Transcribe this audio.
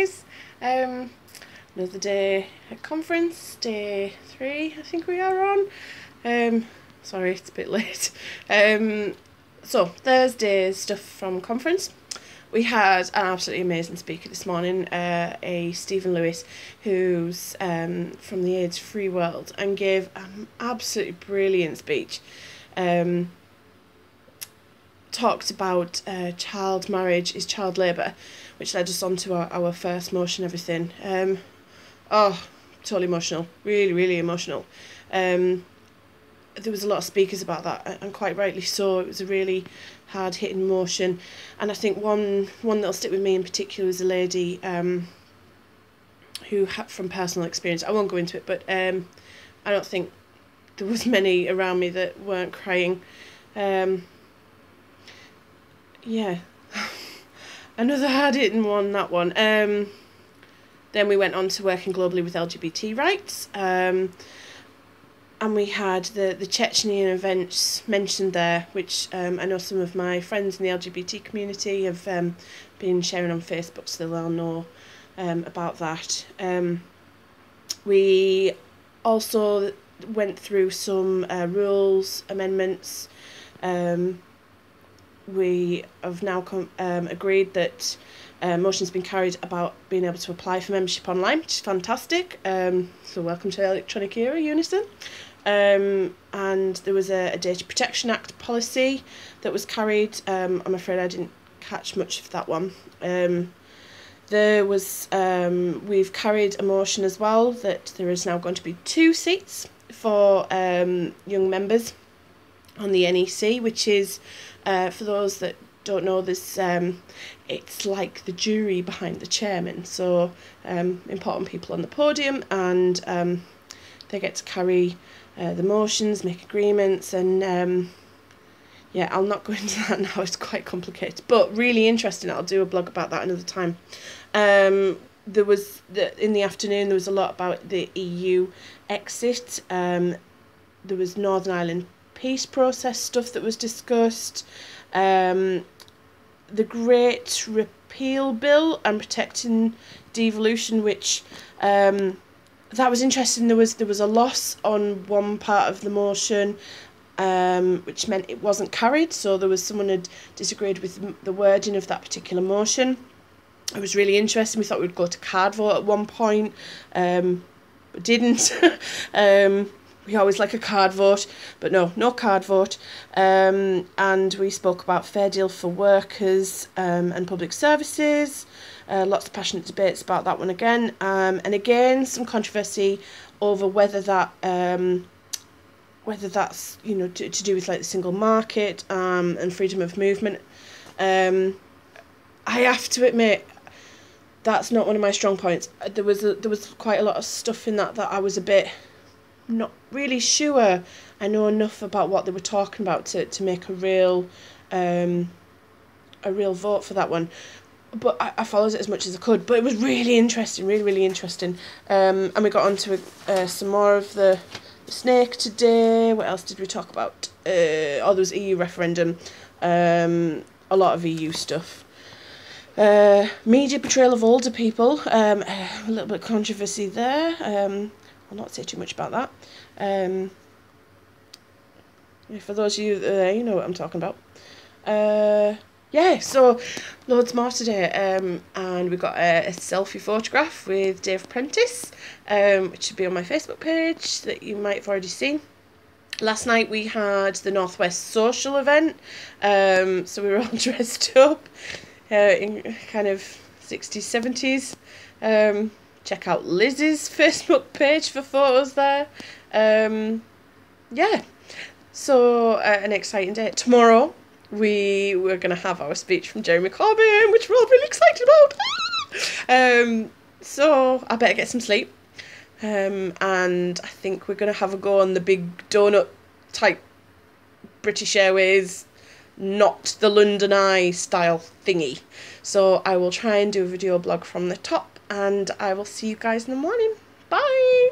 guys. Another day at conference, day 3 I think we are on. Sorry, it's a bit late. So Thursday's stuff from conference. We had an absolutely amazing speaker this morning, a Stephen Lewis, who's from the AIDS-free world, and gave an absolutely brilliant speech. Talked about child marriage is child labour, which led us on to our first motion, everything. Oh, totally emotional, really emotional. There was a lot of speakers about that, and quite rightly so. It was a really hard-hitting motion, and I think one that'll stick with me in particular was a lady who had, from personal experience, I won't go into it, but I don't think there was many around me that weren't crying. Yeah, another hard-hitting one, that one. Then we went on to working globally with LGBT rights, and we had the Chechnya events mentioned there, which I know some of my friends in the LGBT community have been sharing on Facebook, so they'll all know about that. We also went through some rules amendments. We have now agreed that motion's been carried about being able to apply for membership online, which is fantastic. So welcome to the electronic era, Unison. And there was a Data Protection Act policy that was carried. I'm afraid I didn't catch much of that one. There was we've carried a motion as well that there is now going to be 2 seats for young members on the NEC, which is for those that don't know this, it's like the jury behind the chairman, so important people on the podium, and they get to carry the motions, make agreements, and yeah, I'll not go into that now, it's quite complicated, but really interesting. I'll do a blog about that another time. There was, in the afternoon, there was a lot about the EU exit. There was Northern Ireland peace process stuff that was discussed. The Great Repeal Bill and protecting devolution, which that was interesting. There was a loss on one part of the motion, which meant it wasn't carried. So there was someone had disagreed with the wording of that particular motion. It was really interesting. We thought we'd go to card vote at one point, but didn't. We always like a card vote, but no card vote. And we spoke about fair deal for workers and public services. Lots of passionate debates about that one again. And again, some controversy over whether that's to do with like the single market and freedom of movement. I have to admit, that's not one of my strong points. There was quite a lot of stuff in that I was a bit not really sure I know enough about what they were talking about to make a real vote for that one, but I followed it as much as I could. But it was really interesting, really interesting. And we got on to some more of the snake today. What else did we talk about? There was EU referendum, a lot of EU stuff. Media portrayal of older people, a little bit of controversy there. I'll not say too much about that. For those of you that are there, you know what I'm talking about. Yeah, so loads more today. And we got a selfie photograph with Dave Prentice, which should be on my Facebook page that you might have already seen. Last night we had the Northwest Social event, so we were all dressed up in kind of 60s, 70s. Check out Liz's Facebook page for photos there. Yeah, so an exciting day. Tomorrow we were going to have our speech from Jeremy Corbyn, which we're all really excited about. So I better get some sleep. And I think we're going to have a go on the big donut type British Airways, not the London Eye style thingy. So I will try and do a video blog from the top, and I will see you guys in the morning. Bye!